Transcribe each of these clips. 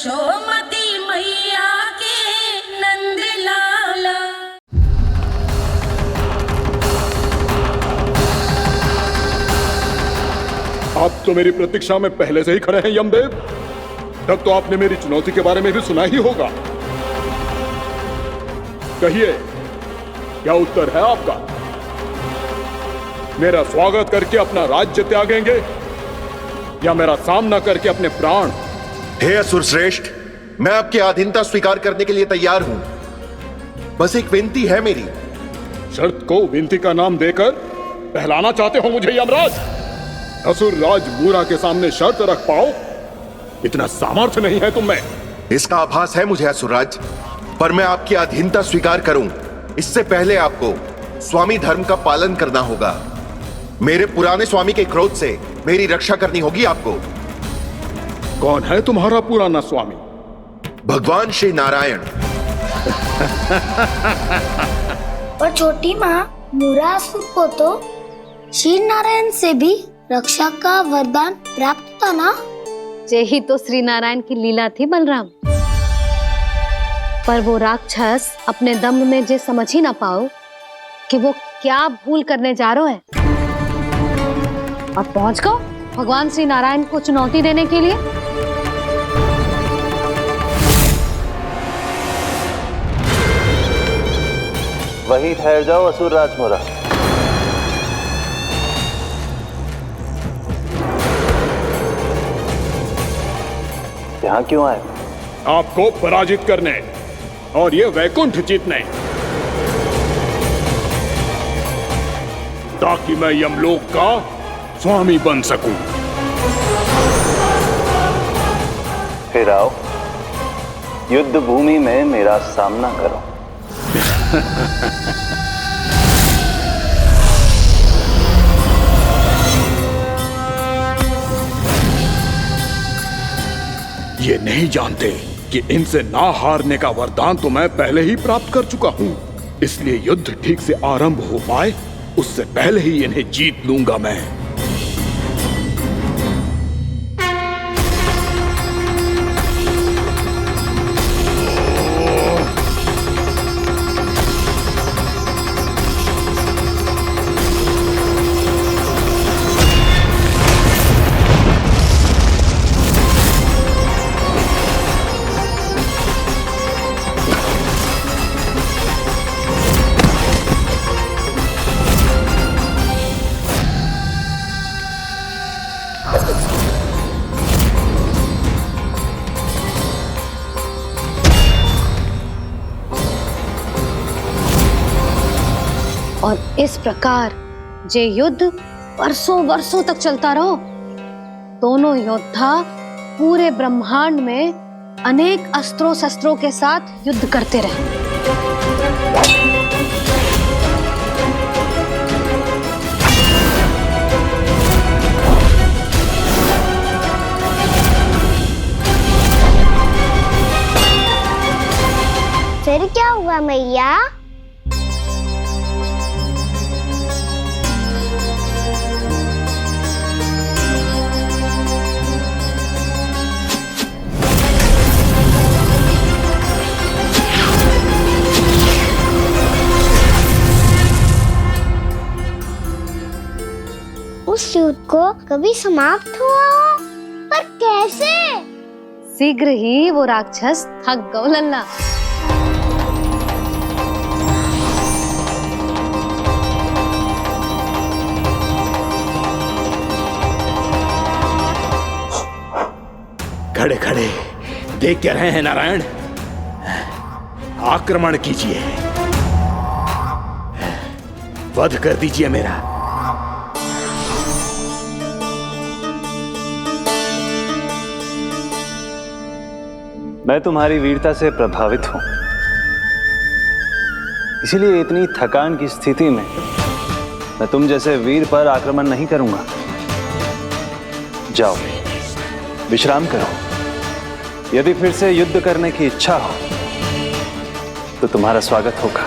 यशोमती मैया के नंद लाला। आप तो मेरी प्रतीक्षा में पहले से ही खड़े हैं यमदेव। तब तो आपने मेरी चुनौती के बारे में भी सुना ही होगा। कहिए, क्या उत्तर है आपका? मेरा स्वागत करके अपना राज्य त्यागेंगे या मेरा सामना करके अपने प्राण? हे असुर श्रेष्ठ, मैं आपकी अधीनता स्वीकार करने के लिए तैयार हूं। बस एक विनती है मेरी। शर्त को विनती का नाम देकर पहलाना चाहते हो मुझे यमराज? असुर राज मूरा के सामने शर्त रख पाओ, इतना सामर्थ्य नहीं है तुम में। इसका आभास है मुझे असुरराज, पर मैं आपकी अधीनता स्वीकार करूं इससे पहले आपको स्वामी धर्म का पालन करना होगा। मेरे पुराने स्वामी के क्रोध से मेरी रक्षा करनी होगी आपको। कौन है तुम्हारा पुराना स्वामी? भगवान श्री नारायण। और छोटी माँ मूरासुर को तो श्री नारायण से भी रक्षा का वरदान प्राप्त था ना? यही तो श्री नारायण की लीला थी बलराम। पर वो राक्षस अपने दम में जे समझ ही ना पाओ कि वो क्या भूल करने जा रहा है, और पहुंच गो भगवान श्री नारायण को चुनौती देने के लिए। वहीं ठहर जाओ असुर राज मूरा। यहाँ क्यों आए? आपको पराजित करने और ये वैकुंठ जीतने, ताकि मैं यमलोक का स्वामी बन सकूं। फिर आओ, युद्ध भूमि में मेरा सामना करो। ये नहीं जानते कि इनसे ना हारने का वरदान तो मैं पहले ही प्राप्त कर चुका हूं। इसलिए युद्ध ठीक से आरंभ हो पाए उससे पहले ही इन्हें जीत लूंगा मैं। और इस प्रकार जे युद्ध वर्षों वर्षों तक चलता रहो। दोनों योद्धा पूरे ब्रह्मांड में अनेक अस्त्रों शस्त्रों के साथ युद्ध करते रहे। फिर क्या हुआ मैया? उस युद्ध को कभी समाप्त हुआ हो, पर कैसे? शीघ्र ही वो राक्षस थक गौ लल्ला। खड़े खड़े देख क्या रहे हैं नारायण? आक्रमण कीजिए, वध कर दीजिए मेरा। मैं तुम्हारी वीरता से प्रभावित हूं, इसीलिए इतनी थकान की स्थिति में मैं तुम जैसे वीर पर आक्रमण नहीं करूंगा। जाओ विश्राम करो। यदि फिर से युद्ध करने की इच्छा हो तो तुम्हारा स्वागत होगा।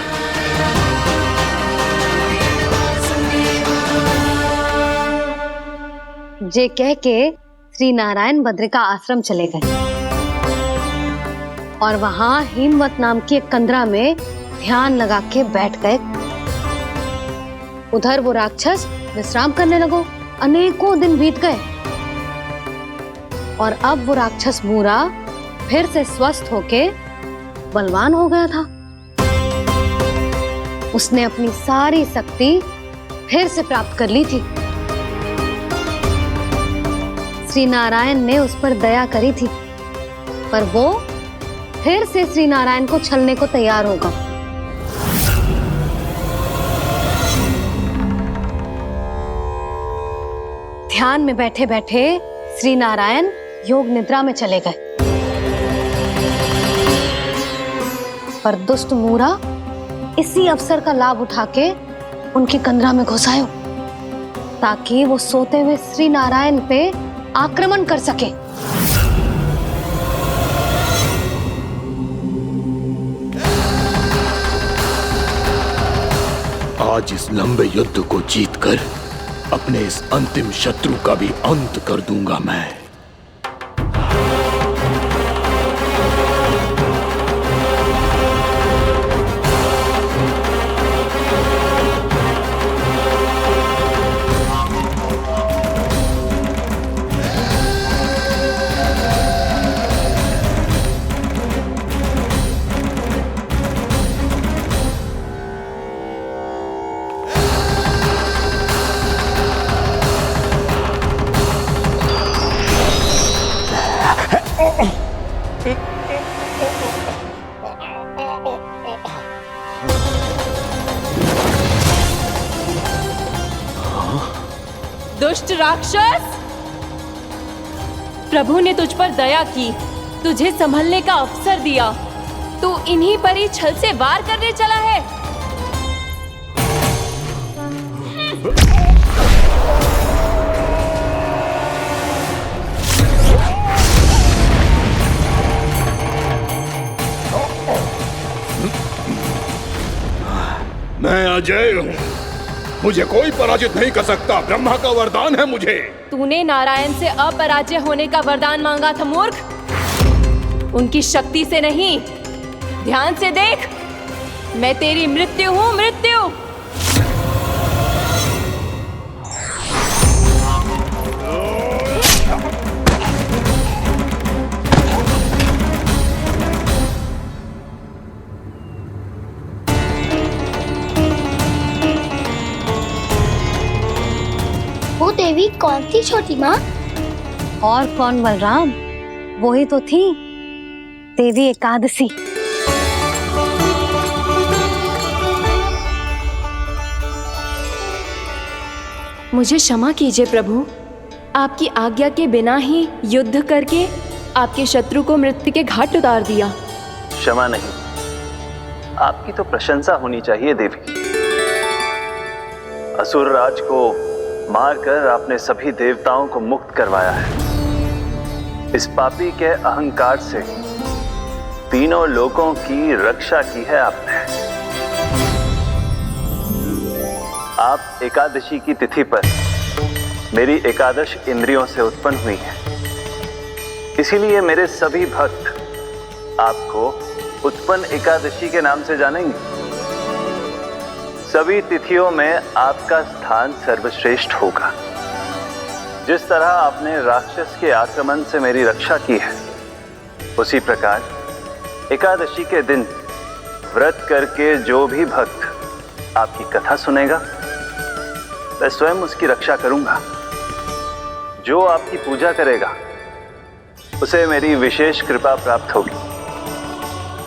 जे कह के श्री नारायण बद्रिका आश्रम चले गए। और वहां हिमवत नाम की एक कंदरा में ध्यान लगा के बैठ गए। उधर वो राक्षस विश्राम करने लगो। अनेकों दिन बीत गए और अब वो राक्षस मूरा फिर से स्वस्थ होके बलवान हो गया था। उसने अपनी सारी शक्ति फिर से प्राप्त कर ली थी। श्री नारायण ने उस पर दया करी थी, पर वो फिर से श्री नारायण को छलने को तैयार होगा। ध्यान में बैठे बैठे श्री नारायण योग निद्रा में चले गए, पर दुष्ट मूरा इसी अवसर का लाभ उठा के उनकी कंदरा में घुस आयो ताकि वो सोते हुए श्री नारायण पे आक्रमण कर सके। आज इस लंबे युद्ध को जीतकर अपने इस अंतिम शत्रु का भी अंत कर दूंगा मैं। दुष्ट राक्षस, प्रभु ने तुझ पर दया की, तुझे संभलने का अवसर दिया। तू इन्हीं पर ही छल से वार करने चला है। मैं अजय हूँ, मुझे कोई पराजित नहीं कर सकता। ब्रह्मा का वरदान है मुझे। तूने नारायण से अपराजय होने का वरदान मांगा था मूर्ख, उनकी शक्ति से नहीं। ध्यान से देख, मैं तेरी मृत्यु हूँ, मृत्यु। वो देवी कौन थी छोटी माँ? और कौन बलराम, वही तो थी देवी एकादशी। मुझे क्षमा कीजिए प्रभु, आपकी आज्ञा के बिना ही युद्ध करके आपके शत्रु को मृत्यु के घाट उतार दिया। क्षमा नहीं, आपकी तो प्रशंसा होनी चाहिए देवी। असुर राज को मारकर आपने सभी देवताओं को मुक्त करवाया है। इस पापी के अहंकार से तीनों लोकों की रक्षा की है आपने। आप एकादशी की तिथि पर मेरी एकादश इंद्रियों से उत्पन्न हुई हैं। इसीलिए मेरे सभी भक्त आपको उत्पन्न एकादशी के नाम से जानेंगे। सभी तिथियों में आपका स्थान सर्वश्रेष्ठ होगा। जिस तरह आपने राक्षस के आक्रमण से मेरी रक्षा की है, उसी प्रकार एकादशी के दिन व्रत करके जो भी भक्त आपकी कथा सुनेगा, मैं स्वयं उसकी रक्षा करूंगा। जो आपकी पूजा करेगा, उसे मेरी विशेष कृपा प्राप्त होगी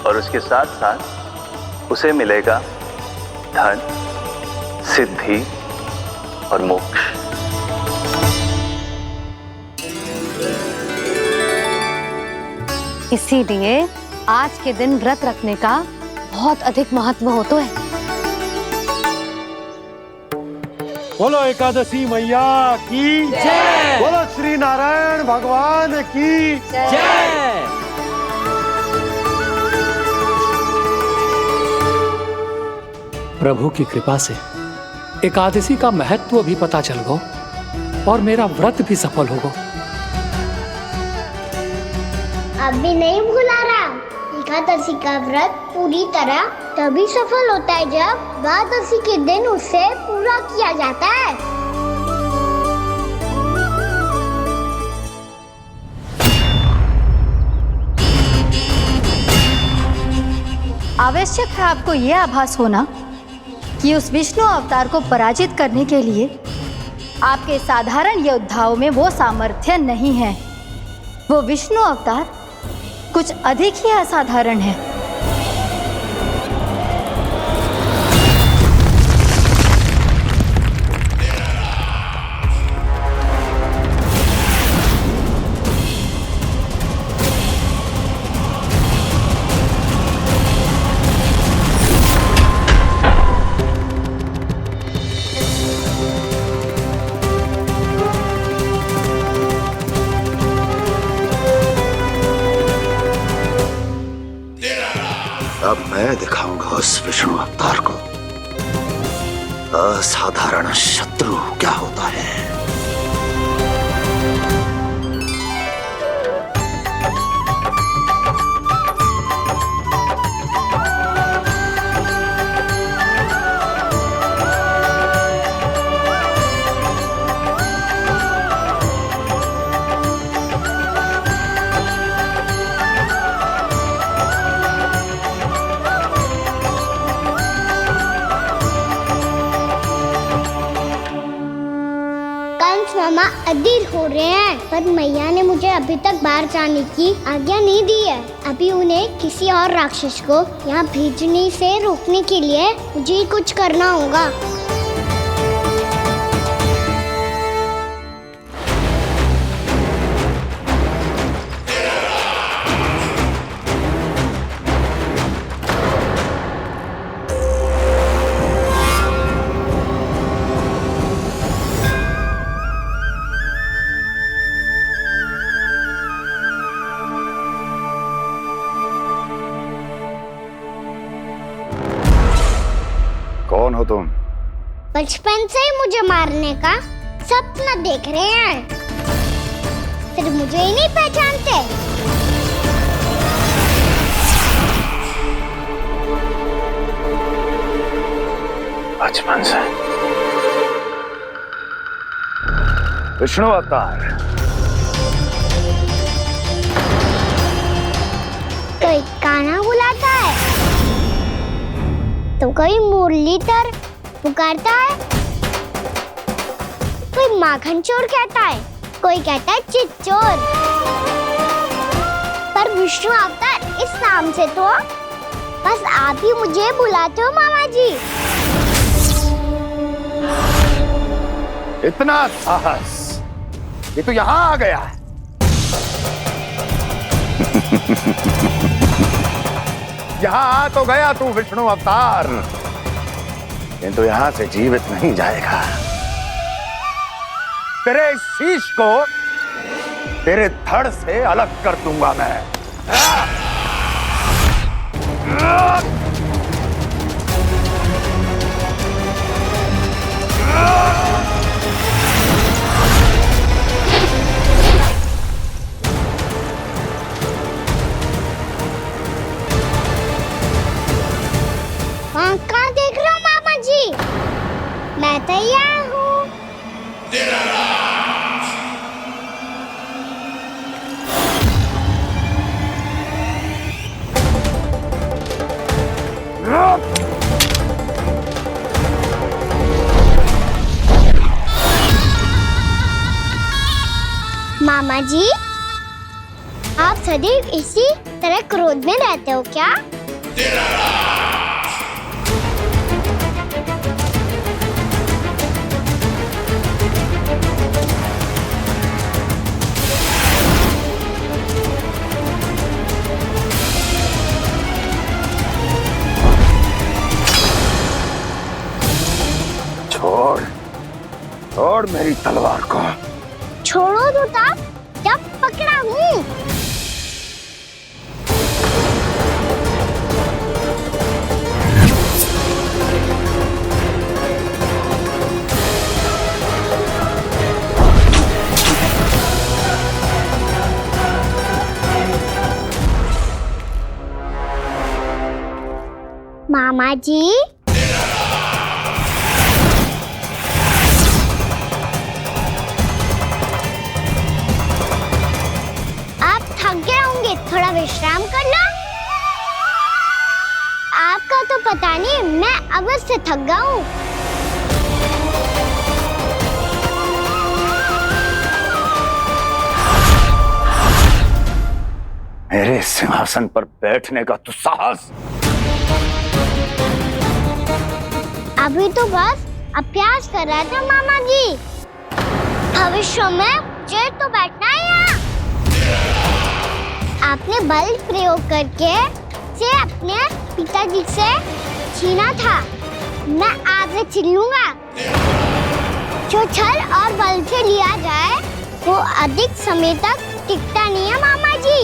और उसके साथ साथ उसे मिलेगा धन, सिद्धि और मोक्ष। इसीलिए आज के दिन व्रत रखने का बहुत अधिक महत्व होता है। बोलो एकादशी मैया की जय। बोलो श्री नारायण भगवान की जय। प्रभु की कृपा से एकादशी का महत्व भी पता चल गो और मेरा व्रत भी सफल हो गो। अब भी नहीं भूला रहा द्वादशी का व्रत पूरी तरह तभी सफल होता है जब द्वादशी के दिन उसे पूरा किया जाता है। आवश्यक है आपको यह आभास होना कि उस विष्णु अवतार को पराजित करने के लिए आपके साधारण योद्धाओं में वो सामर्थ्य नहीं है। वो विष्णु अवतार कुछ अधिक ही असाधारण है। अब मैं दिखाऊंगा उस विष्णु अवतार को असाधारण शत्रु क्या होता है। मामा अधीर हो रहे हैं, पर मैया ने मुझे अभी तक बाहर जाने की आज्ञा नहीं दी है। अभी उन्हें किसी और राक्षस को यहाँ भेजने से रोकने के लिए मुझे ही कुछ करना होगा। कौन हो तुम? बचपन से ही मुझे मारने का सपना देख रहे हैं, फिर मुझे ही नहीं पहचानते। बचपन से विष्णु अवतार। कोई गाना बुलाता है तो कोई मुरलीधर पुकारता है, कोई माखन चोर कहता है, कोई कहता है चिच्चोर। पर विष्णु अवतार इस नाम से तो बस आप ही मुझे बुलाते हो मामा जी। इतना साहस, ये तो यहाँ आ गया है। यहाँ आ तो गया तू विष्णु अवतार, किंतु यहाँ से जीवित नहीं जाएगा। तेरे इस शीश को तेरे धड़ से अलग कर दूंगा मैं। वहाँ कहाँ देख रहे हो मामा जी? मैं तैयार हूँ। मामा जी, आप सदैव इसी तरह क्रोध में रहते हो क्या? छोड़, छोड़ मेरी तलवार को। छोड़ो तो तब जब पकड़ा हूँ। मामा जी, आप थक गए होंगे, थोड़ा विश्राम कर लो। आपका तो पता नहीं, मैं अवश्य से थक गया हूँ। मेरे सिंहासन पर बैठने का तो साहस। अभी तो बस अभ्यास कर रहा था मामा जी। भविष्य में मुझे तो बैठना है यहाँ। आपने बल प्रयोग करके से अपने पिताजी से छीना था, मैं आपसे छीन लूंगा। जो छल और बल से लिया जाए वो अधिक समय तक टिकता नहीं है मामा जी।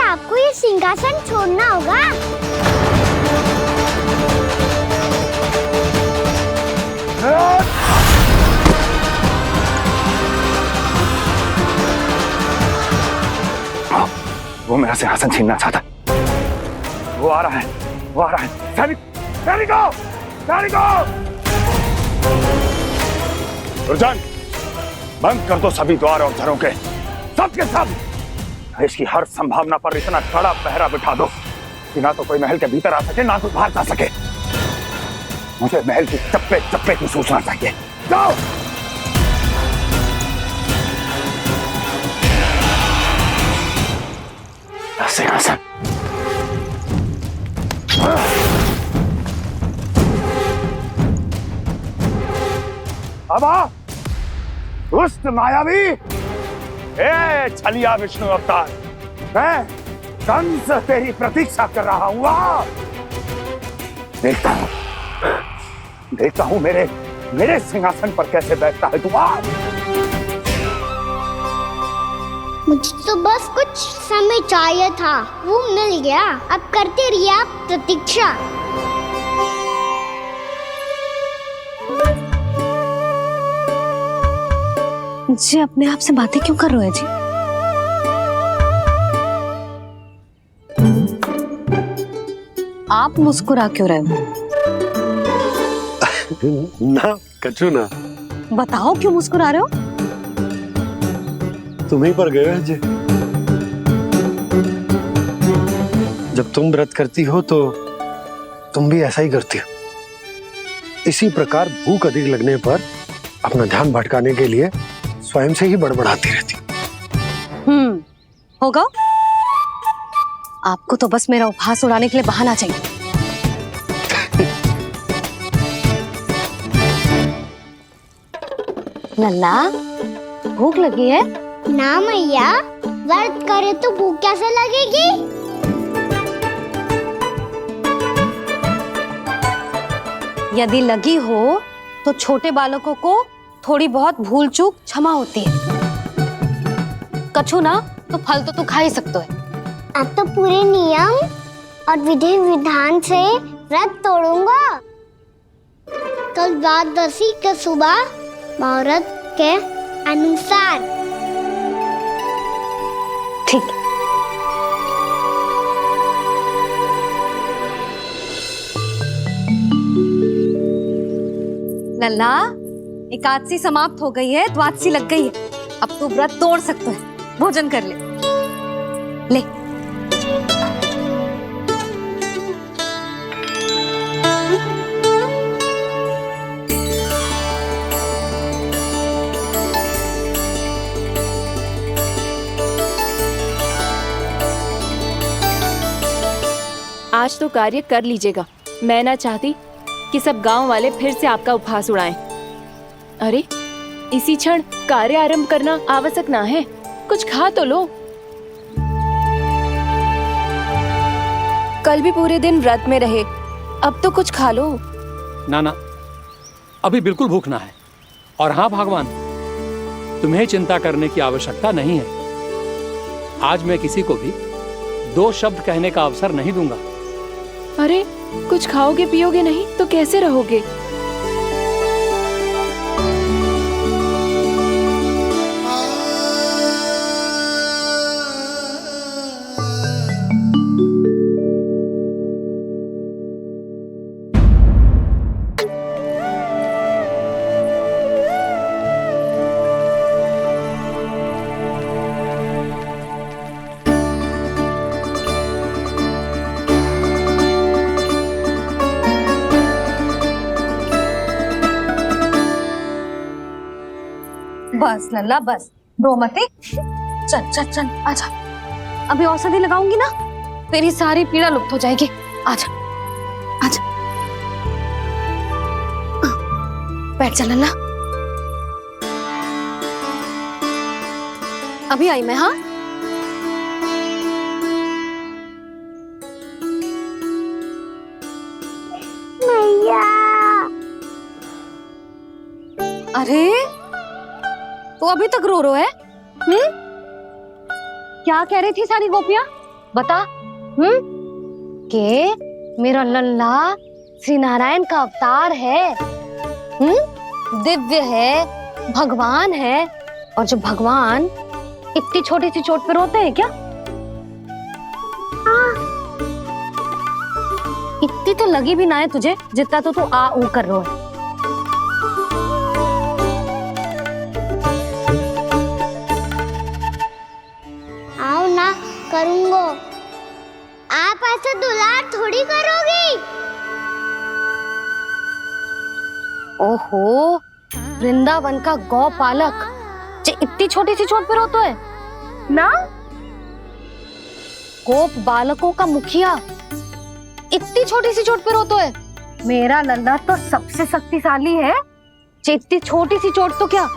आपको ये सिंहासन छोड़ना होगा। वो मेरा सिंहासन छीनना चाहता। वो आ रहा है, वो आ रहा है। सैनिकों! दुर्जन, बंद कर दो सभी द्वार और घरों के, सब के सब। इसकी हर संभावना पर इतना कड़ा पहरा बिठा दो कि ना तो कोई महल के भीतर आ सके, ना कोई बाहर जा सके। मुझे महल की चप्पे चप्पे की सूचना चाहिए। जाओ। सिंहासन। अब आ, दुष्ट मायावी, ए छलिया विष्णु अवतार, मैं कंस तेरी प्रतीक्षा कर रहा हूँ। देखता हूँ मेरे सिंहासन पर कैसे बैठता है तू। मुझे तो बस कुछ समय चाहिए था, वो मिल गया। अब करते रहिए आप प्रतीक्षा। जी अपने आप से बातें क्यों कर रहे हैं जी? आप मुस्कुरा क्यों रहे हो? ना कचू ना। बताओ क्यों मुस्कुरा रहे हो? तुम ही पर गए हैं जी। जब तुम व्रत करती हो तो तुम भी ऐसा ही करती हो। इसी प्रकार भूख अधिक लगने पर अपना ध्यान भटकाने के लिए स्वयं से ही बड़बड़ाती रहती। होगा। आपको तो बस मेरा उपहास उड़ाने के लिए बहाना चाहिए। नन्ना, भूख लगी है? ना मैया, व्रत करे तो भूख कैसे लगेगी? यदि लगी हो तो छोटे बालकों को थोड़ी बहुत भूल चूक क्षमा होती है। कछु ना तो फल तो तू खा ही सकते है। अब तो पूरे नियम और विधि विधान से व्रत तोड़ूंगा। कल द्वादशी के सुबह मुहूर्त के अनुसार। ठीक। लल्ला, एकादशी समाप्त हो गई है, द्वादशी लग गई है। अब तू व्रत तोड़ सकते है। भोजन कर ले। ले। आज तो कार्य कर लीजिएगा। मैं ना चाहती कि सब गांव वाले फिर से आपका उपहास उड़ाएं। अरे इसी क्षण कार्य आरंभ करना आवश्यक ना है, कुछ खा तो लो। कल भी पूरे दिन व्रत में रहे, अब तो कुछ खा लो। ना, अभी बिल्कुल भूख ना है। और हाँ भगवान, तुम्हें चिंता करने की आवश्यकता नहीं है। आज मैं किसी को भी 2 शब्द कहने का अवसर नहीं दूंगा। अरे कुछ खाओगे पियोगे नहीं तो कैसे रहोगे? बस लल्ला बस, रो मत। चल चल चल आजा, अभी औषधि लगाऊंगी ना, तेरी सारी पीड़ा लुप्त हो जाएगी। आजा आजा, बैठ जा लल्ला। अभी आई मैं। हाँ मैया। अरे तो अभी तक रो है? क्या कह रही थी सारी गोपियां? बता। के मेरा लल्ला श्री नारायण का अवतार है, दिव्य है, भगवान है। और जब भगवान इतनी छोटी सी चोट पे रोते हैं क्या? इतनी तो लगी भी ना है तुझे जितना तो तू आ ऊ कर रो है। करूंगो। आप ऐसा दुलार थोड़ी करोगी। ओहो, वृंदावन का गौपालक जो इतनी छोटी सी चोट पे रोता है ना? गोप बालकों का मुखिया इतनी छोटी सी चोट पे रोता है? मेरा लल्ला तो सबसे शक्तिशाली है। इतनी छोटी सी चोट तो क्या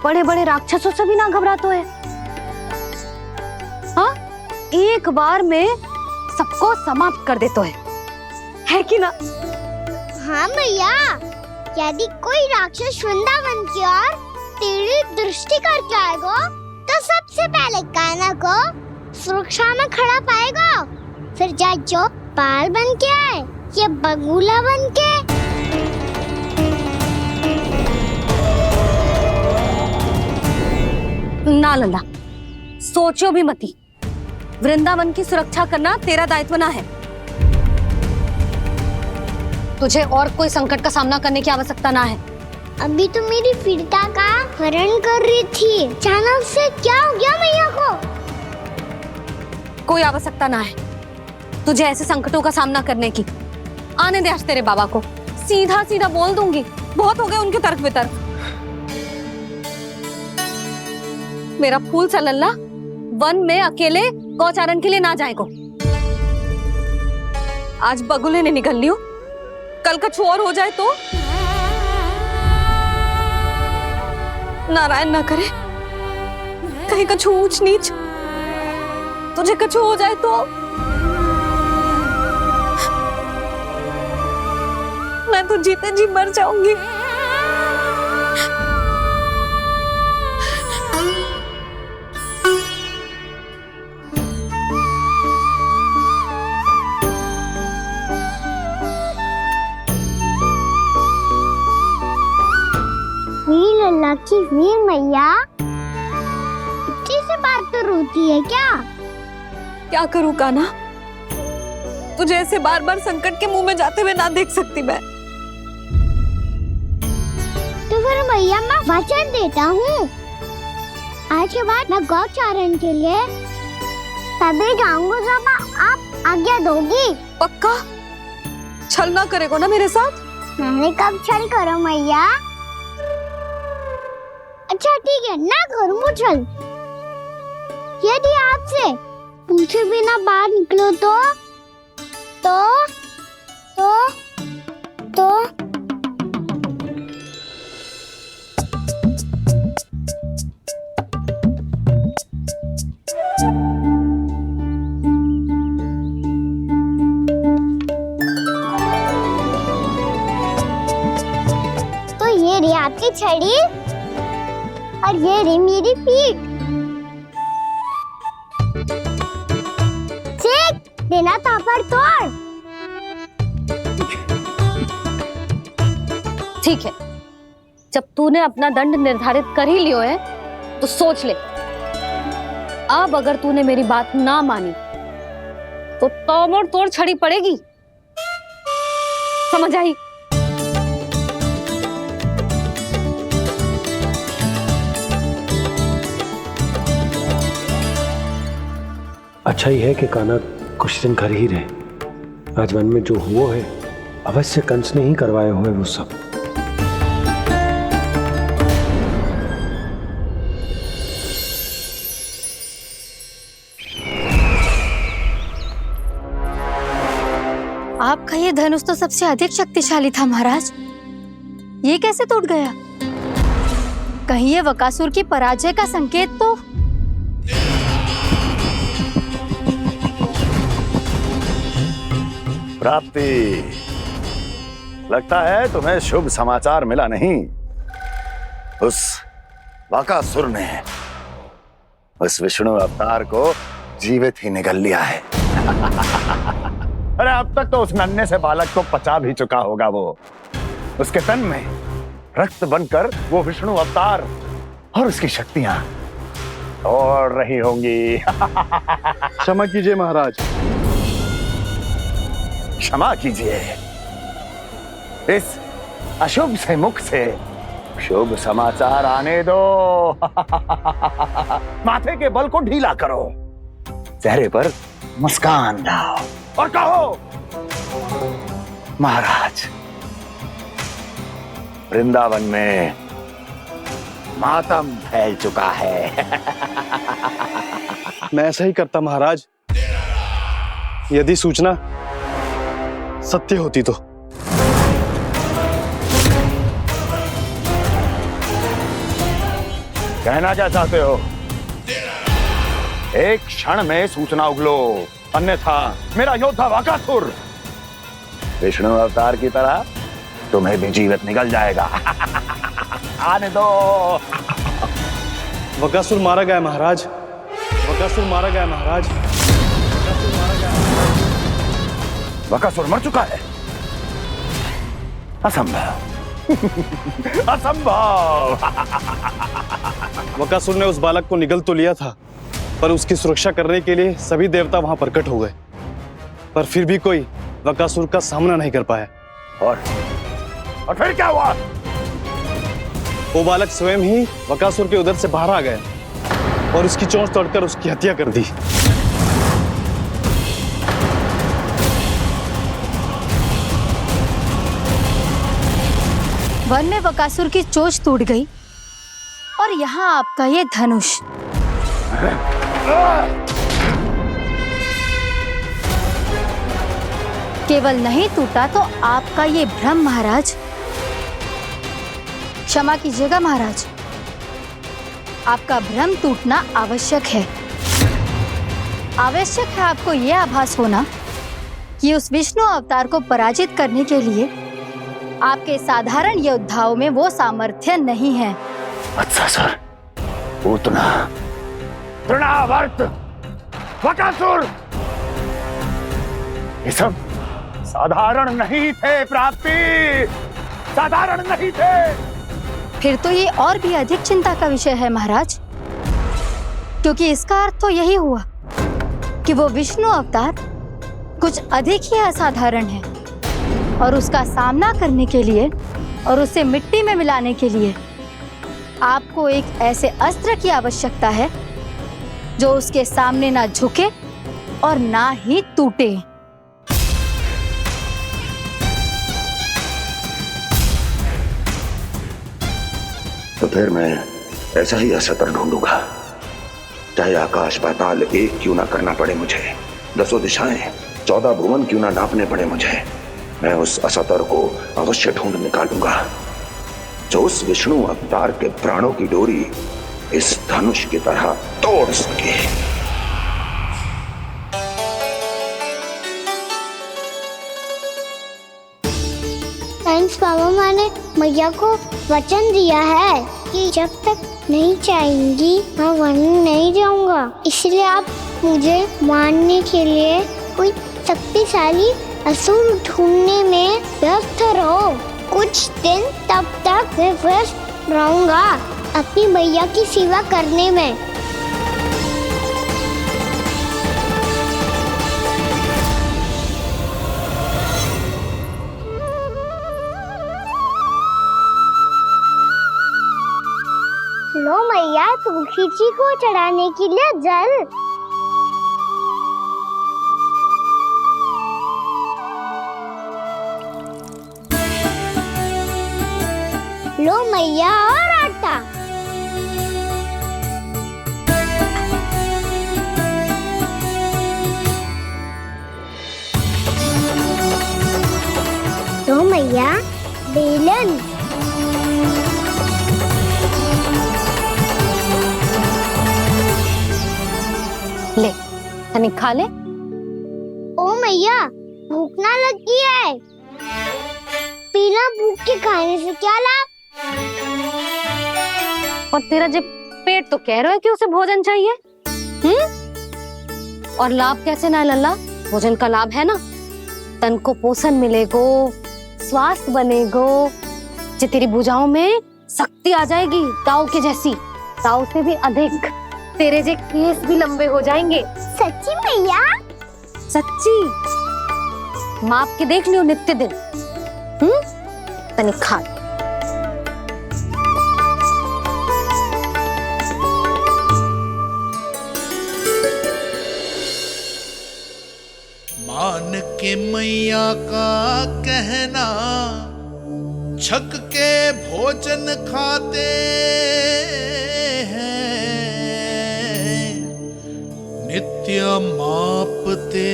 बड़े बड़े राक्षसों से भी ना घबराता है। हाँ, एक बार में सबको समाप्त कर देता है कि ना? हाँ भैया, यदि कोई राक्षस वृंदावन की ओर तेरी दृष्टि करके आएगा तो सबसे पहले कान्हा को सुरक्षा में खड़ा पाएगा, फिर चाहे जो पाल बन के आए या बगुला बन के। ना लल्ला, सोचो भी मती। वृंदावन की सुरक्षा करना तेरा दायित्व ना है। तुझे और कोई संकट का सामना करने की आवश्यकता ना है। अभी तो मेरी पीड़िता का हरण कर रही थी, अचानक से क्या हो गया मैया को? कोई आवश्यकता ना है तुझे ऐसे संकटों का सामना करने की। आने दे आज तेरे बाबा को, सीधा सीधा बोल दूंगी। बहुत हो गए उनके तर्क वितर्क। मेरा फूल सा लल्ला वन में अकेले गौचारण के लिए ना जाए को। आज बगुले ने निकल लियो, कल कछु और हो जाए तो? नारायण ना करे, कहीं कछु ऊंच नीच तुझे कछु हो जाए तो? मैं तो जीते जी मर जाऊंगी। लल्ला की वीर मैया इतनी सी बात तो रोती है क्या? क्या करूं कान्हा, तुझे ऐसे बार बार संकट के मुंह में जाते हुए ना देख सकती मैं। तो फिर मैया मैं वचन देता हूँ, आज के बाद मैं गौचारण के लिए तभी जाऊंगा जब आप आज्ञा दोगी। पक्का? छल ना करेगा ना मेरे साथ? मैंने कब छल करो मैया? अच्छा ठीक है, ना करूँगा छल। यदि आपसे पूछे बिना बाहर निकलो तो तो ये रही आपकी छड़ी और ये रही मेरी पीठ। चेक देना तापर तोड़। ठीक है, जब तूने अपना दंड निर्धारित कर ही लियो है तो सोच ले, अब अगर तूने मेरी बात ना मानी तो तोड़ तोड़ छड़ी पड़ेगी, समझ आई? अच्छा ही है कि कान्हा कुछ दिन घर ही रहे। आज वन में जो हुआ है अवश्य कंस ने ही करवाए हुए वो सब। आपका ये धनुष तो सबसे अधिक शक्तिशाली था महाराज, ये कैसे टूट गया? कहीं ये बकासुर की पराजय का संकेत तो? प्राप्ति, लगता है तुम्हें शुभ समाचार मिला नहीं। उस बकासुर ने उस विष्णु अवतार को जीवित ही निगल लिया है। अरे अब तक तो उस नन्हे से बालक को पचा भी चुका होगा वो। उसके तन में रक्त बनकर वो विष्णु अवतार और उसकी शक्तियां दौड़ रही होंगी। क्षमा कीजिए महाराज। क्षमा कीजिए, इस अशुभ से मुख से शुभ समाचार आने दो। माथे के बल को ढीला करो, चेहरे पर मुस्कान लाओ और कहो, महाराज, वृंदावन में मातम फैल चुका है। मैं ऐसा ही करता महाराज, यदि सूचना सत्य होती तो। कहना क्या चाहते हो? एक क्षण में सूचना उगलो, अन्यथा मेरा योद्धा बकासुर विष्णु अवतार की तरह तुम्हें भी जीवित निकल जाएगा। आने दो। बकासुर मारा गया महाराज, बकासुर मारा गया महाराज, बकासुर मारा गया। बकासुर मर चुका है? असंभव। असंभव। बकासुर ने उस बालक को निगल तो लिया था, पर उसकी सुरक्षा करने के लिए सभी देवता वहां प्रकट हो गए, पर फिर भी कोई बकासुर का सामना नहीं कर पाया। और फिर क्या हुआ? वो बालक स्वयं ही बकासुर के उदर से बाहर आ गया और उसकी चोंच तोड़कर उसकी हत्या कर दी। वन में बकासुर की चोंच टूट गई और यहाँ आपका ये धनुष। केवल नहीं टूटा तो आपका ये भ्रम महाराज। क्षमा कीजिएगा महाराज, आपका भ्रम टूटना आवश्यक है। आवश्यक है आपको यह आभास होना कि उस विष्णु अवतार को पराजित करने के लिए आपके साधारण योद्धाओं में वो सामर्थ्य नहीं है। अच्छा सर, उतना तृणावर्त बकासुर ये सब साधारण नहीं थे प्राप्ति, साधारण नहीं थे। फिर तो ये और भी अधिक चिंता का विषय है महाराज, क्योंकि इसका अर्थ तो यही हुआ कि वो विष्णु अवतार कुछ अधिक ही असाधारण है और उसका सामना करने के लिए और उसे मिट्टी में मिलाने के लिए आपको एक ऐसे अस्त्र की आवश्यकता है जो उसके सामने ना झुके और ना ही टूटे। तो फिर मैं ऐसा ही अस्त्र ढूंढूंगा, चाहे आकाश पाताल एक क्यों ना करना पड़े मुझे। 10 दिशाएं 14 भुवन क्यों ना नापने पड़े मुझे, मैं उस असतर को अवश्य ढूंढ निकालूंगा जो उस विष्णु अवतार के प्राणों की डोरी इस धनुष की तरह तोड़ सके। थैंक्स पापा, मैंने मैया को वचन दिया है कि जब तक नहीं चाहेंगी मैं वन नहीं जाऊंगा। इसलिए आप मुझे मारने के लिए कोई शक्तिशाली असुर ढूंढने में व्यस्त रहो। कुछ दिन तब तक मैं व्यस्त रहूंगा अपनी मैया की सेवा करने में। लो मैया, तुलसी जी को चढ़ाने के लिए जल। लो मैया, और आटा। लो मैया, बेलन। ले तनिक खा ले। ओ मैया, भूख ना लगी है। बिना भूख के खाने से क्या लाभ? और तेरा जब पेट तो कह रहा है कि उसे भोजन चाहिए। और लाभ कैसे ना लल्ला? भोजन का लाभ है ना, तन को पोषण मिलेगो, स्वास्थ्य बनेगो, जो तेरी भुजाओं में शक्ति आ जाएगी ताऊ के जैसी, ताऊ से भी अधिक। तेरे जे केस भी लंबे हो जाएंगे। सच्ची मैया? सच्ची। माप के देख लियो नित्य दिन। तनिक खा। मान के मैया का कहना, छक के भोजन खाते हैं, नित्य मापते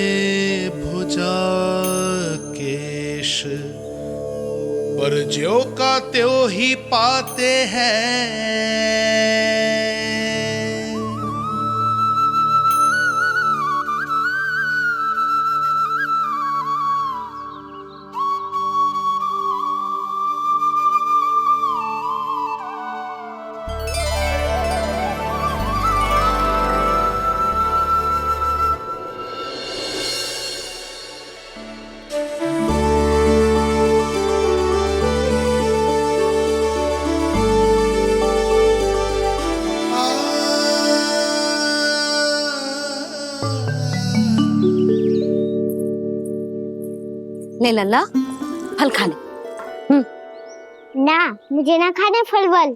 भुजा केश, पर ज्यों का त्यों ही पाते हैं। ले लल्ला, फल खा ले। ना, मुझे ना खाने फल वल।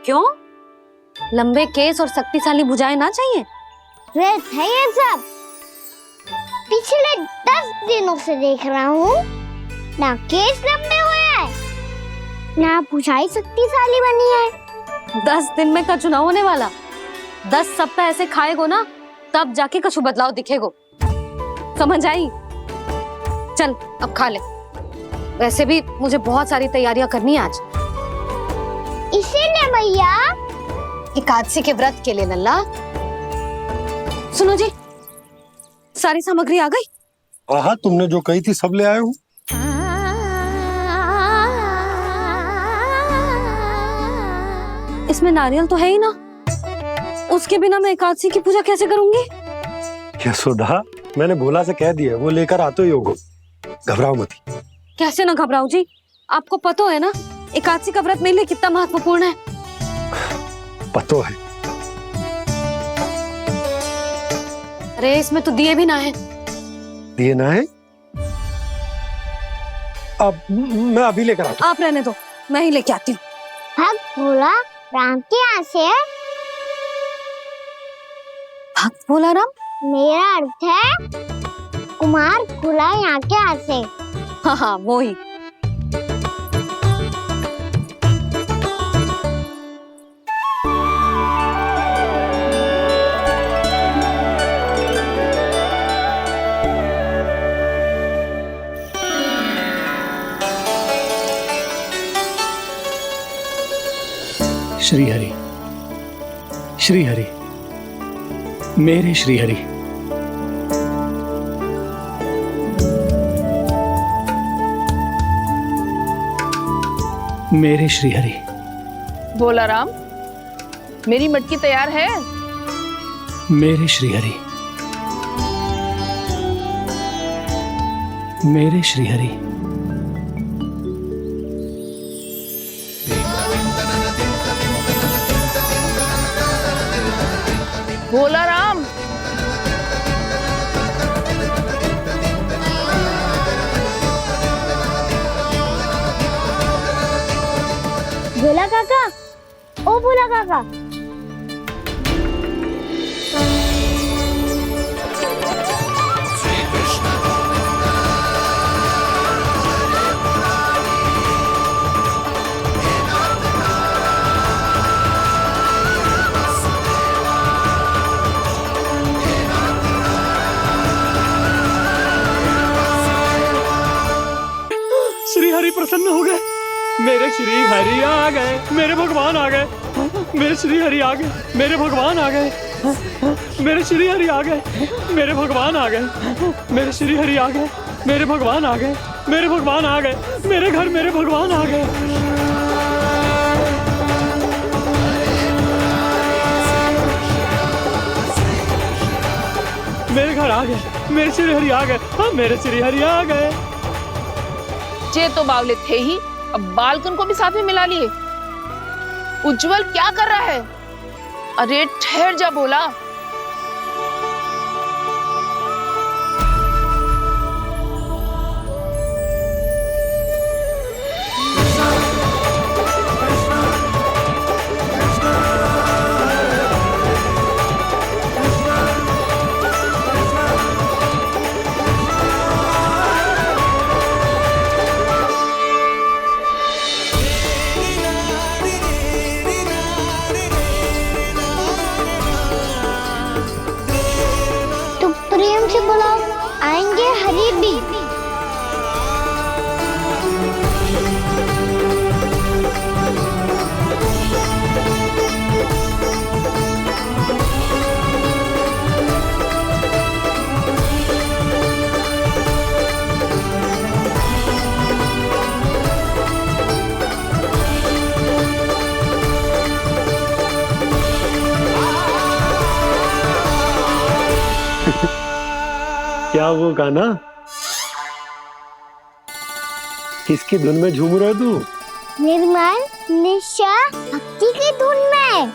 क्यों? लंबे केस और शक्तिशाली भुजाएं ना चाहिए? व्यर्थ है ये सब। पिछले 10 दिनों से देख रहा हूँ, ना केस लंबे हुए हैं, ना भुजाएं शक्तिशाली बनी है। 10 दिन में कछु ना होने वाला। 10 सप्ताह ऐसे खाएगो ना, तब जाके कछु बदलाव दिखेगो। समझ आई? चल अब खा ले। वैसे भी मुझे बहुत सारी तैयारियां करनी है आज। इसीलिए भैया, एकादशी के व्रत के लिए लल्ला। सुनो जी, सारी सामग्री आ गई? हाँ, तुमने जो कही थी सब ले आए हूँ। इसमें नारियल तो है ही ना, उसके बिना मैं एकादशी की पूजा कैसे करूंगी? यशोदा, मैंने भोला से कह दिया, वो लेकर आते ही होगा। घबराओ मत। कैसे ना घबराओ जी, आपको पता है ना एकादशी का व्रत मेरे लिए कितना महत्वपूर्ण है। पता है। अरे इसमें तो दिए भी ना है। दिए ना है? अब मैं अभी लेकर आता हूँ। आप रहने दो, मैं ही लेके आती हूँ। भक्त भोला राम के यहाँ से है? भक्त भोला राम? मेरा अर्थ है कुमार भोला यहाँ के यहाँ से। हाँ हाँ, वो ही। श्रीहरि, श्रीहरि, मेरे श्रीहरि। मेरे श्रीहरि। भोला राम, मेरी मटकी तैयार है? मेरे श्रीहरि, मेरे श्रीहरि। भोला राम, भोला काका, ओ भोला काका। श्रीहरि प्रसन्न हो गए। मेरे श्री हरि आ गए, मेरे भगवान आ गए। मेरे श्री हरि आ गए, मेरे भगवान आ गए। मेरे श्री हरि आ गए, मेरे भगवान आ गए। मेरे श्री हरि आ गए, मेरे भगवान आ गए। मेरे भगवान आ गए, मेरे घर मेरे भगवान आ गए। मेरे घर आ गए, मेरे श्री हरि आ गए। हाँ, मेरे श्री हरि आ गए। जे तो बावले थे ही, अब बालकन को भी साथ में मिला लिए। उज्जवल क्या कर रहा है? अरे ठहर जा भोला। प्रेम से बुलाओ, आएंगे हरी भी। क्या वो गाना? किसकी धुन में झूम रहा तू? निर्मल निशा भक्ति की धुन में।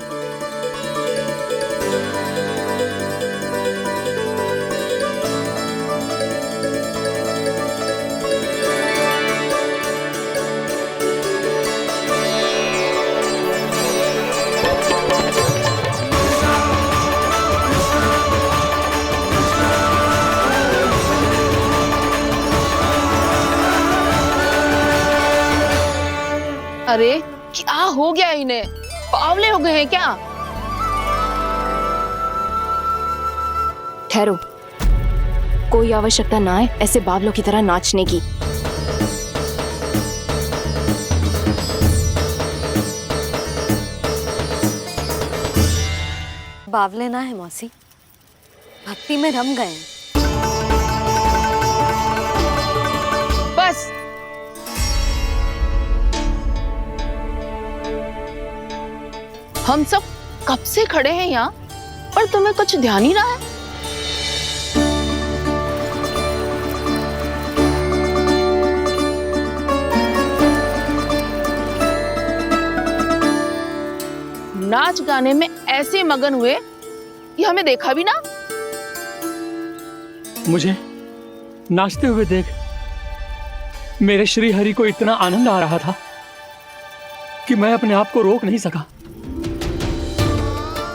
अरे क्या हो गया इन्हें? बावले हो गए हैं क्या? ठहरो, कोई आवश्यकता ना है ऐसे बावलों की तरह नाचने की। बावले ना है मौसी, भक्ति में रम गए। बस हम सब कब से खड़े हैं यहाँ, पर तुम्हें कुछ ध्यान ही ना है। नाच गाने में ऐसे मगन हुए कि हमें देखा भी ना। मुझे नाचते हुए देख मेरे श्री हरि को इतना आनंद आ रहा था कि मैं अपने आप को रोक नहीं सका।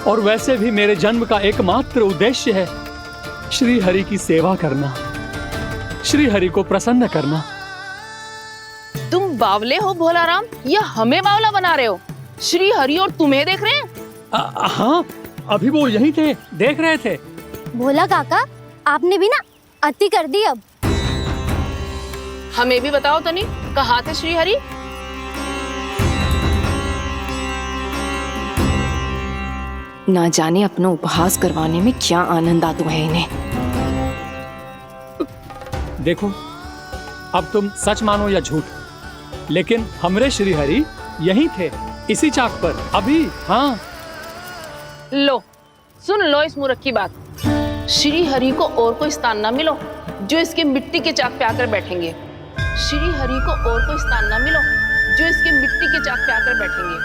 और वैसे भी मेरे जन्म का एकमात्र उद्देश्य है श्री हरि की सेवा करना, श्री हरि को प्रसन्न करना। तुम बावले हो भोला राम, या हमें बावला बना रहे हो? श्री हरि और तुम्हें देख रहे हैं? हाँ, अभी वो यहीं थे, देख रहे थे। भोला काका, आपने भी ना अति कर दी। अब हमें भी बताओ तनी, कहाँ थे श्री हरि? ना जाने अपना उपहास करवाने में क्या आनंद आता है इन्हें। देखो, अब तुम सच मानो या झूठ, लेकिन हमरे श्रीहरि यहीं थे, इसी चाक पर अभी। हाँ, लो सुन लो इस मूर्ख की बात। श्री हरि को और कोई स्थान ना मिलो जो इसके मिट्टी के चाक पे आकर बैठेंगे। श्री हरि को और कोई स्थान ना मिलो जो इसके मिट्टी के चाक पे आकर बैठेंगे।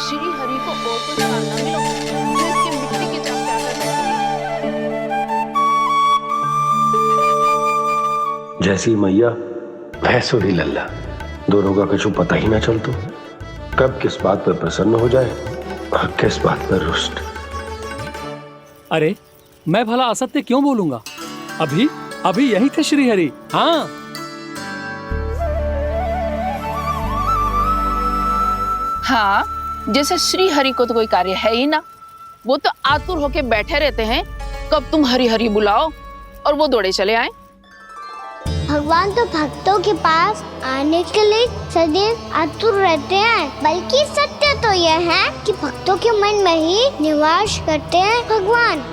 श्री हरि को और कोई स्थान ना मिलो जो इसके मिट्टी के चाक पे आकर बैठेंगे। जैसी मैया वैसो ही लल्ला, दोनों का कुछ पता ही ना चलतो, कब किस बात पर प्रसन्न हो जाए और किस बात पर रुष्ट। अरे मैं भला असत्य क्यों बोलूंगा? अभी अभी यही थे श्रीहरि। हाँ, हाँ, जैसे श्री हरि को तो कोई कार्य है ही ना, वो तो आतुर होके बैठे रहते हैं कब तुम हरि हरि बुलाओ और वो दौड़े चले आए। भगवान तो भक्तों के पास आने के लिए सदैव आतुर रहते हैं, बल्कि सत्य तो यह है कि भक्तों के मन में ही निवास करते हैं भगवान।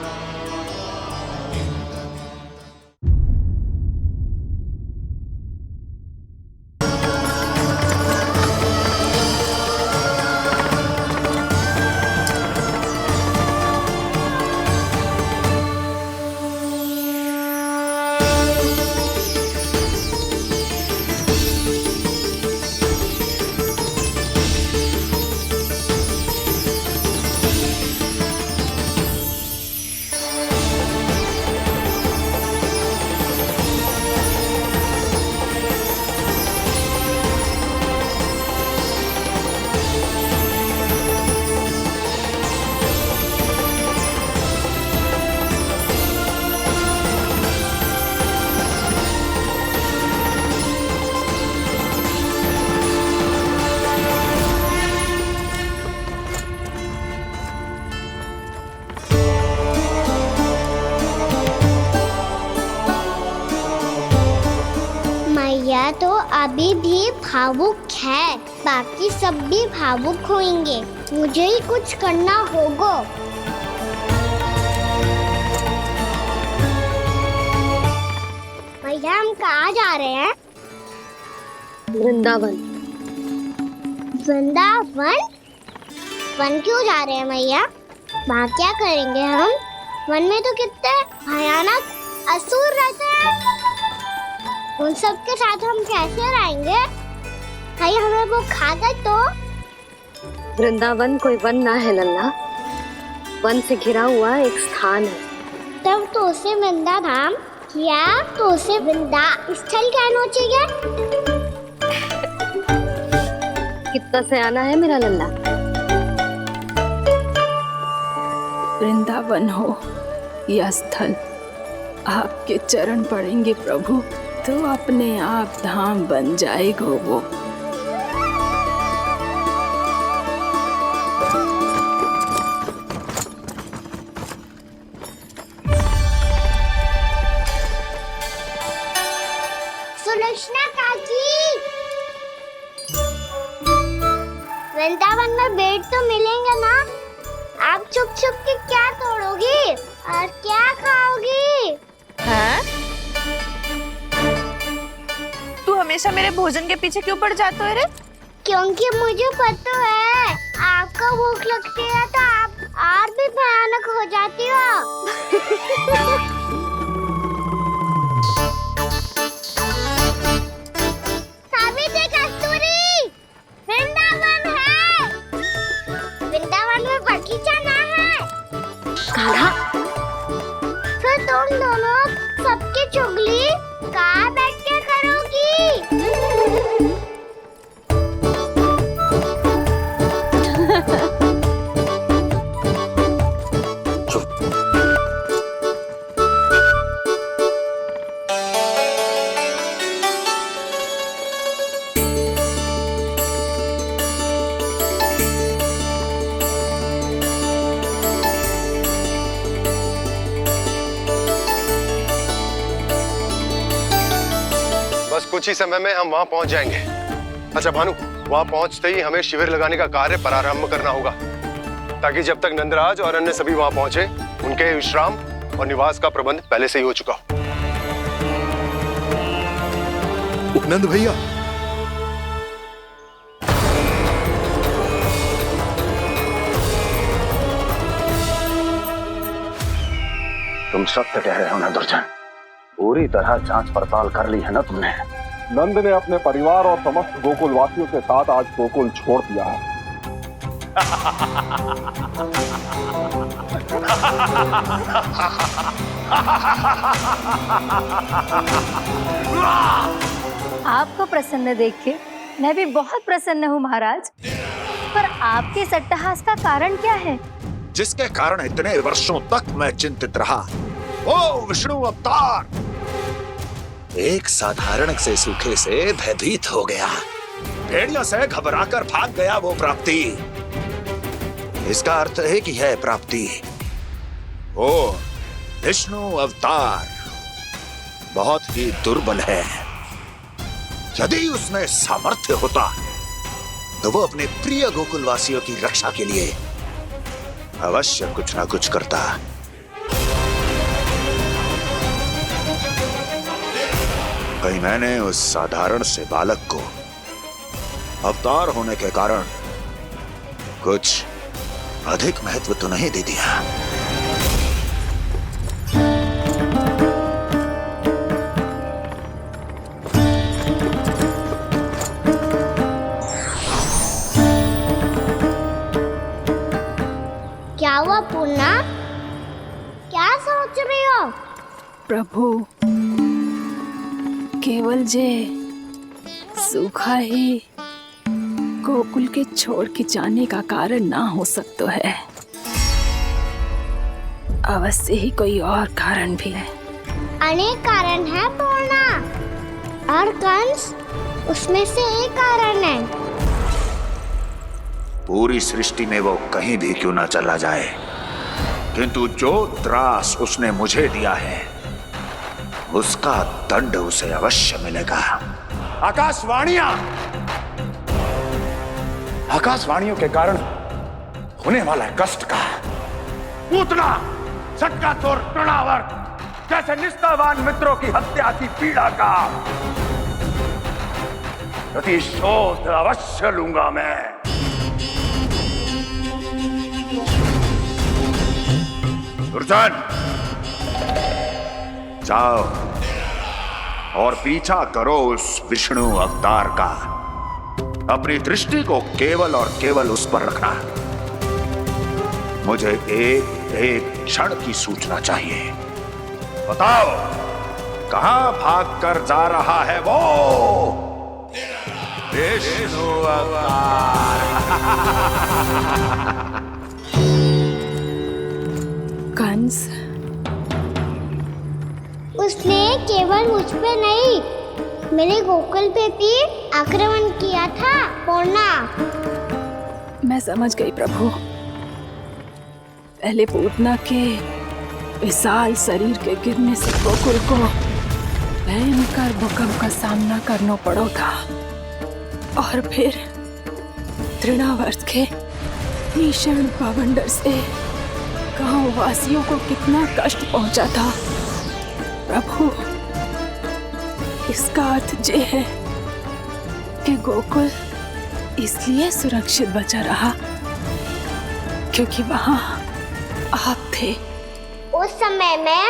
मैया तो अभी भी भावुक है, बाकी सब भी भावुक होंगे, मुझे ही कुछ करना होगा। भैया हम कहाँ जा रहे हैं? वृंदावन। वृंदावन? वन क्यों जा रहे हैं मैया? वहाँ क्या करेंगे हम? वन में तो कितने भयानक असुर रहते हैं, उन सब के साथ हम कैसे रहेंगे? कहीं हमें वो खा गए तो? वृंदावन कोई वन ना है लल्ला, वन से घिरा हुआ एक स्थान है। तब तो उसे वृंदा धाम या तो उसे वृंदा स्थल कहना चाहिए। कितना सयाना है मेरा लल्ला। वृंदावन हो या स्थल, आपके चरण पड़ेंगे प्रभु तो अपने आप धाम बन जाएगा वो। सुलक्षणा काकी, वृंदावन में बेट तो मिलेंगे ना? आप छुप छुप के क्या तोड़ोगी और क्या खाओगी? हाँ? तू हमेशा मेरे भोजन के पीछे क्यों पड़ जाते हो रे? क्योंकि मुझे पता है आपको भूख लगती है तो आप और भी भयानक हो जाती हो। सावित्री, कस्तूरी, वृंदावन है। वृंदावन में बगीचा ना है। कान्हा, फिर तुम दोनों सबकी चुगली कहाँ बैठ के करोगी? बस कुछ ही समय में हम वहां पहुंच जाएंगे। अच्छा भानु, वहां पहुंचते ही हमें शिविर लगाने का कार्य प्रारंभ करना होगा। ताकि जब तक नंदराज और अन्य सभी वहां पहुंचे उनके विश्राम और निवास का प्रबंध पहले से ही हो चुका हो। उपनंद भैया, तुम सत्य कह रहे हो ना दुर्जन? पूरी तरह जांच पड़ताल कर ली है ना तुमने? नंद ने अपने परिवार और समस्त गोकुल वासियों के साथ आज गोकुल छोड़ दिया है। आपको प्रसन्न देख के मैं भी बहुत प्रसन्न हूँ महाराज। पर आपके इस अट्टहास का कारण क्या है? जिसके कारण इतने वर्षों तक मैं चिंतित रहा, ओ विष्णु अवतार एक साधारण से सूखे से भयभीत हो गया, भेड़ियों से घबराकर भाग गया वो प्राप्ति। इसका अर्थ है कि यह प्राप्ति ओ विष्णु अवतार बहुत ही दुर्बल है। यदि उसमें सामर्थ्य होता तो वो अपने प्रिय गोकुलवासियों की रक्षा के लिए अवश्य कुछ ना कुछ करता। कहीं मैंने उस साधारण से बालक को अवतार होने के कारण कुछ अधिक महत्व तो नहीं दे दिया। क्या हुआ पूर्णा? क्या सोच रही हो? प्रभु, केवल जे सूखा ही गोकुल के छोड़ के जाने का कारण ना हो सकता है, अवश्य ही कोई और कारण भी है। अनेक कारण है पूर्णा, और कंस उसमें से एक कारण है। पूरी सृष्टि में वो कहीं भी क्यों ना चला जाए, किंतु जो त्रास उसने मुझे दिया है उसका दंड उसे अवश्य मिलेगा। आकाशवाणियों के कारण होने वाला कष्ट का पूतना सटका चोर तृणावर जैसे निष्ठावान मित्रों की हत्या की पीड़ा का प्रतिशोध अवश्य लूंगा मैं। दुर्जन, जाओ और पीछा करो उस विष्णु अवतार का। अपनी दृष्टि को केवल और केवल उस पर रखना। मुझे एक एक क्षण की सूचना चाहिए। बताओ, कहां भागकर जा रहा है वो विष्णु अवतार? कंस, उसने केवल मुझ पे नहीं, मेरे गोकुल पे भी आक्रमण किया था पूर्णा। मैं समझ गई प्रभु। पहले पूतना के विशाल शरीर के गिरने से गोकुल को भयंकर भूकंप का सामना करना पड़ा था, और फिर तृणावर्त के भीषण पावंडर से गांव वासियों को कितना कष्ट पहुंचा था। प्रभु, इसका अर्थ ये है कि गोकुल इसलिए सुरक्षित बचा रहा क्योंकि वहां आप थे। उस समय मैं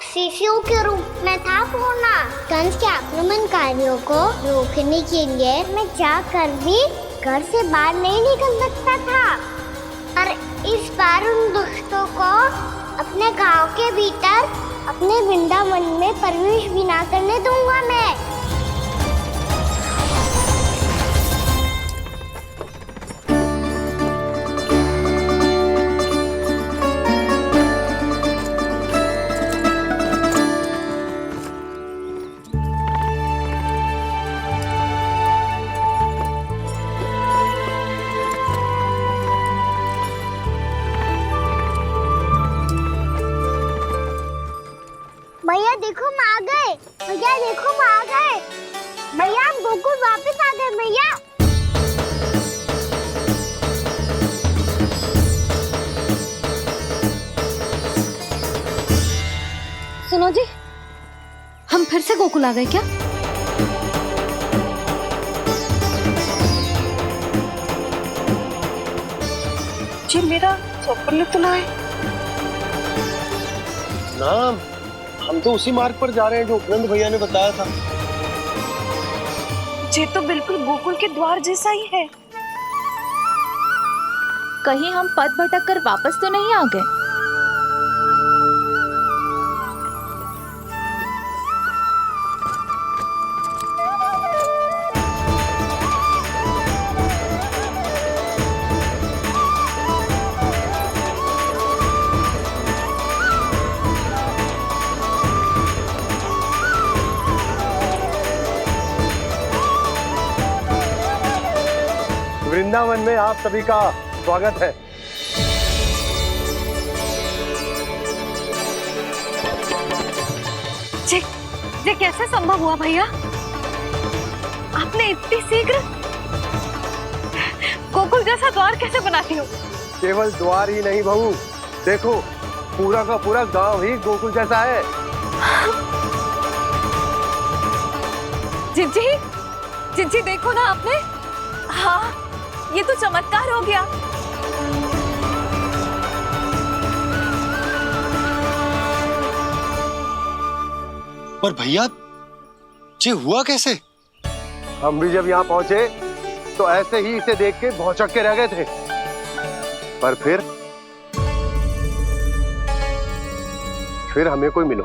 शिशु के रूप में था पूर्णा। कंस के आक्रमणकारियों को रोकने के लिए मैं जाकर भी घर से बाहर नहीं निकल सकता था, और इस बार उन दुष्टों को अपने गांव के भीतर अपने वृंदावन में प्रवेश भी ना करने दूंगा मैं। भैया देखो हम आ गए, भैया देखो हम आ गए, भैया हम गोकुल वापस आ गए भैया। फिर से गोकुल आ गए क्या? जी मेरा स्वप्न तो ना है। ना, हम तो उसी मार्ग पर जा रहे हैं जो उपनंद भैया ने बताया था। ये तो बिल्कुल गोकुल के द्वार जैसा ही है। कहीं हम पथ भटक कर वापस तो नहीं आ गए? वृंदावन में आप सभी का स्वागत है। ये कैसे संभव हुआ भैया? आपने इतनी शीघ्र गोकुल जैसा द्वार कैसे बनाती हो? केवल द्वार ही नहीं बहू, देखो पूरा का पूरा गांव ही गोकुल जैसा है। जिज्जी, जिज्जी देखो ना आपने। हाँ, ये तो चमत्कार हो गया। पर भैया ये हुआ कैसे? हम भी जब यहाँ पहुंचे तो ऐसे ही इसे देख के भौचक के रह गए थे, पर फिर हमें कोई मिलो।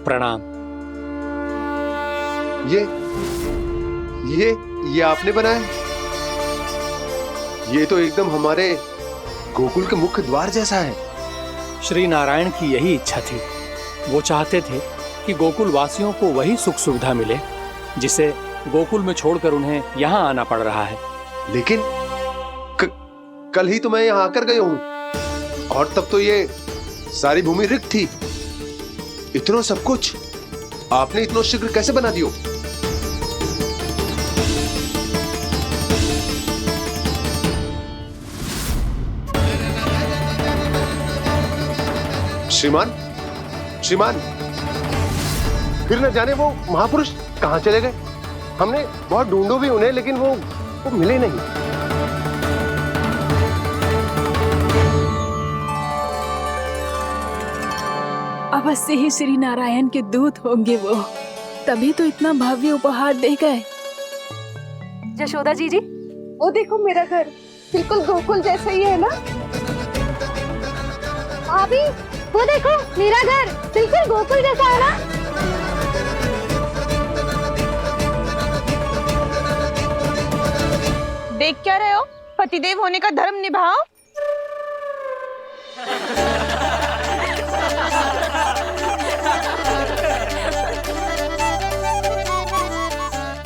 प्रणाम। ये आपने बनाया? ये तो एकदम हमारे गोकुल के मुख्य द्वार जैसा है। श्री नारायण की यही इच्छा थी। वो चाहते थे कि गोकुल वासियों को वही सुख सुविधा मिले जिसे गोकुल में छोड़कर उन्हें यहाँ आना पड़ रहा है। लेकिन कल ही तो मैं यहाँ आकर गया हूँ और तब तो ये सारी भूमि रिक्त थी। इतना सब कुछ आपने इतना शीघ्र कैसे बना दियो? श्रीमान, फिर न जाने वो महापुरुष कहां चले गए। हमने बहुत ढूंढो भी उन्हें, लेकिन वो मिले नहीं। अवश्य ही श्री नारायण के दूत होंगे वो, तभी तो इतना भव्य उपहार दे गए। यशोदा जी, वो देखो मेरा घर बिल्कुल गोकुल जैसा ही है ना। भाभी वो देखो मेरा घर बिल्कुल गोकुल जैसा है ना। देख क्या रहे हो? पतिदेव होने का धर्म निभाओ।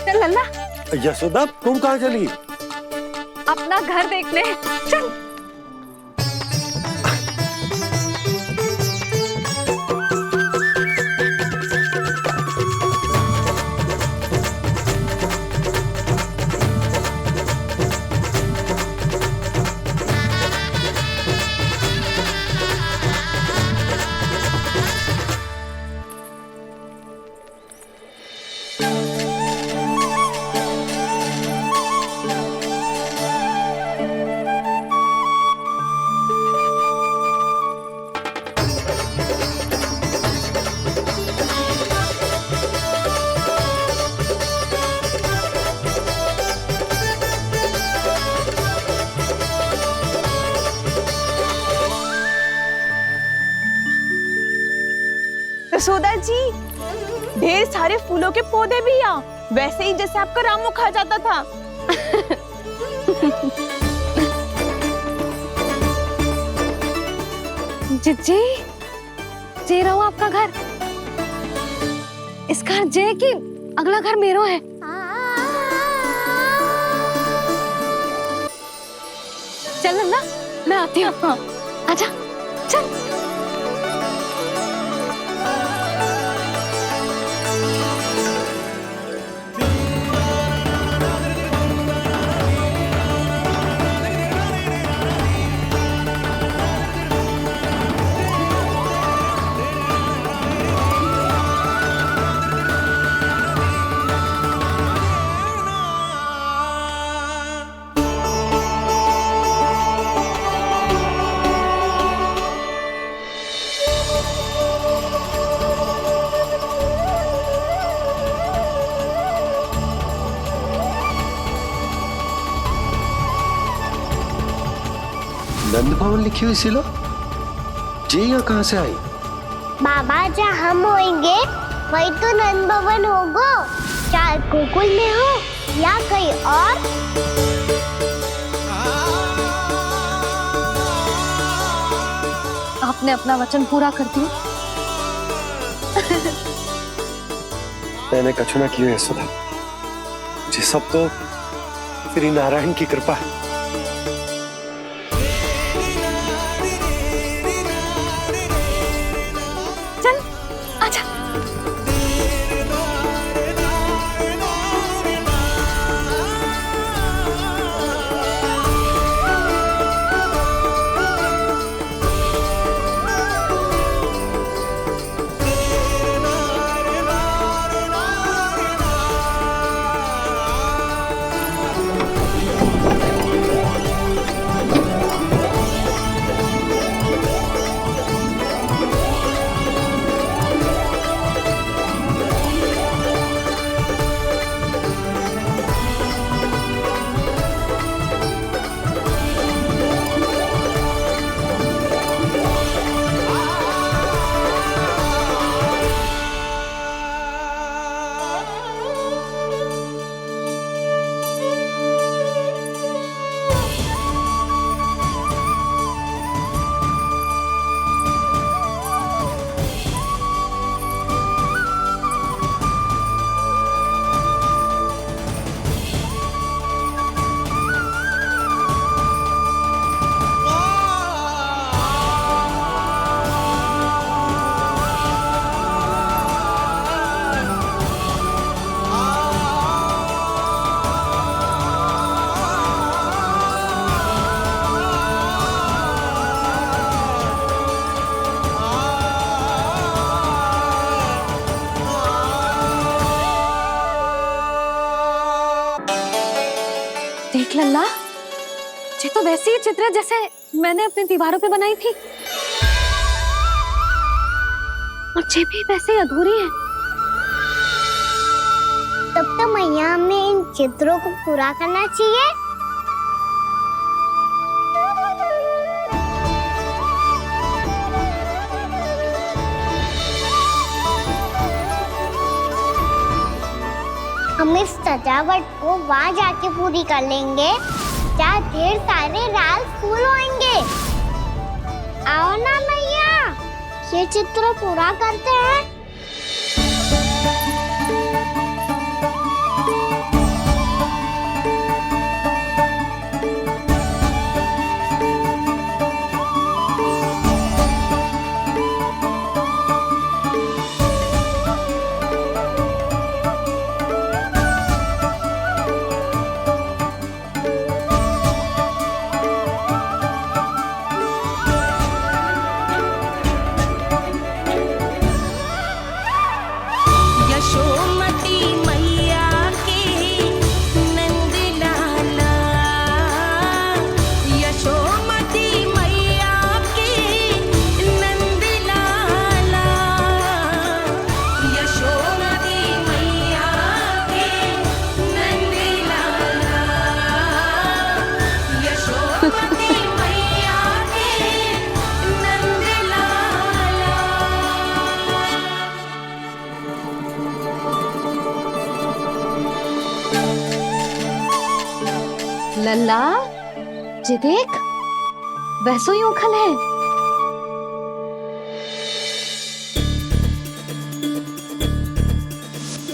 चल लल्ला, यशोदा तुम कहाँ चली? अपना घर देखने चल। यशोदा जी, ढेर सारे फूलों के पौधे भी यहाँ, वैसे ही जैसे आपका रामू खा जाता था। जिज्जी, जे रहो आपका घर। इस घर जे की अगला घर मेरो है। चल लल्ला, मैं आती हूँ। आजा, चल। नंद भवन लिखी हुई शिला ये यहाँ कहाँ से आई? बाबा जहाँ हम होंगे वही तो नंद भवन होगा, चाहे गोकुल में हो या कहीं और। आपने अपना वचन पूरा कर दिया। मैंने कछु ना किया है सुधा, ये सब तो श्री नारायण की कृपा है। चल आजा। देख लल्ला, ये तो वैसी ही चित्र है जैसे मैंने अपनी दीवारों पे बनाई थी, और ये भी वैसे ही अधूरी है। तब तो मैया हमें इन चित्रों को पूरा करना चाहिए। हम इस सजावट को वहाँ जाके पूरी कर लेंगे जहाँ ढेर सारे लाल फूल होंगे। आओ ना मैया, ये चित्र पूरा करते हैं। लल्ला, ये देख, वैसो ही उखल है।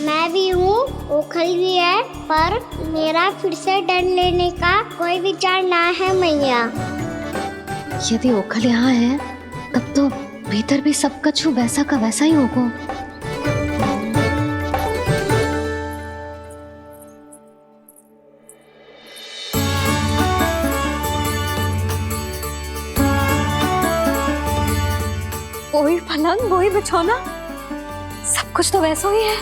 मैं भी हूँ, उखल भी है, पर मेरा फिर से डर लेने का कोई विचार ना है मैया। यदि ओखल यहाँ है, तब तो भीतर भी सब कछु वैसा का वैसा ही होगा। वही पलंग, वही बिछौना, सब कुछ तो वैसा ही है।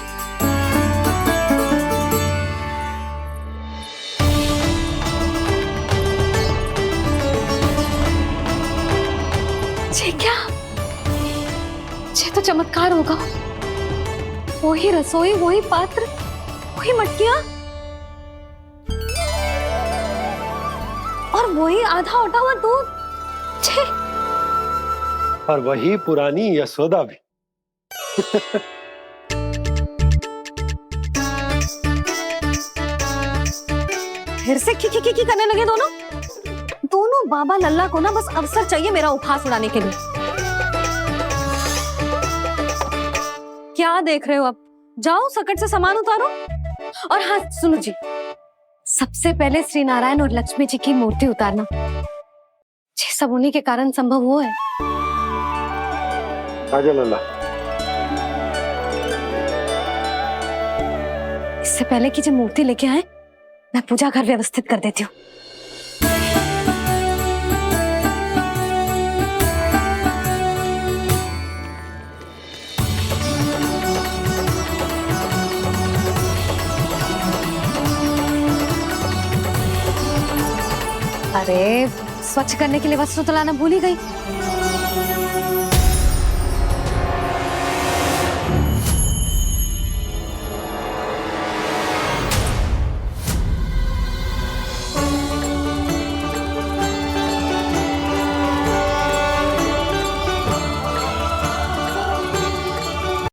ये क्या? ये तो चमत्कार होगा। वही रसोई, वही पात्र, वही मटकियां, और वही आधा उटा हुआ दूध। और वही पुरानी यशोदा भी। फिर से की करने लगे दोनों। दोनों बाबा लल्ला को ना बस अवसर चाहिए मेरा उपहास उड़ाने के लिए। क्या देख रहे हो? अब जाओ सकट से सामान उतारो। और हाँ सुनो जी, सबसे पहले श्री नारायण और लक्ष्मी जी की मूर्ति उतारना। ये सब उन्हीं के कारण संभव हुआ है। आजा लल्ला। इससे पहले कि जो मूर्ति लेके आए, मैं पूजा घर व्यवस्थित कर देती हूँ। अरे स्वच्छ करने के लिए वस्त्र तो लाना भूल ही गई।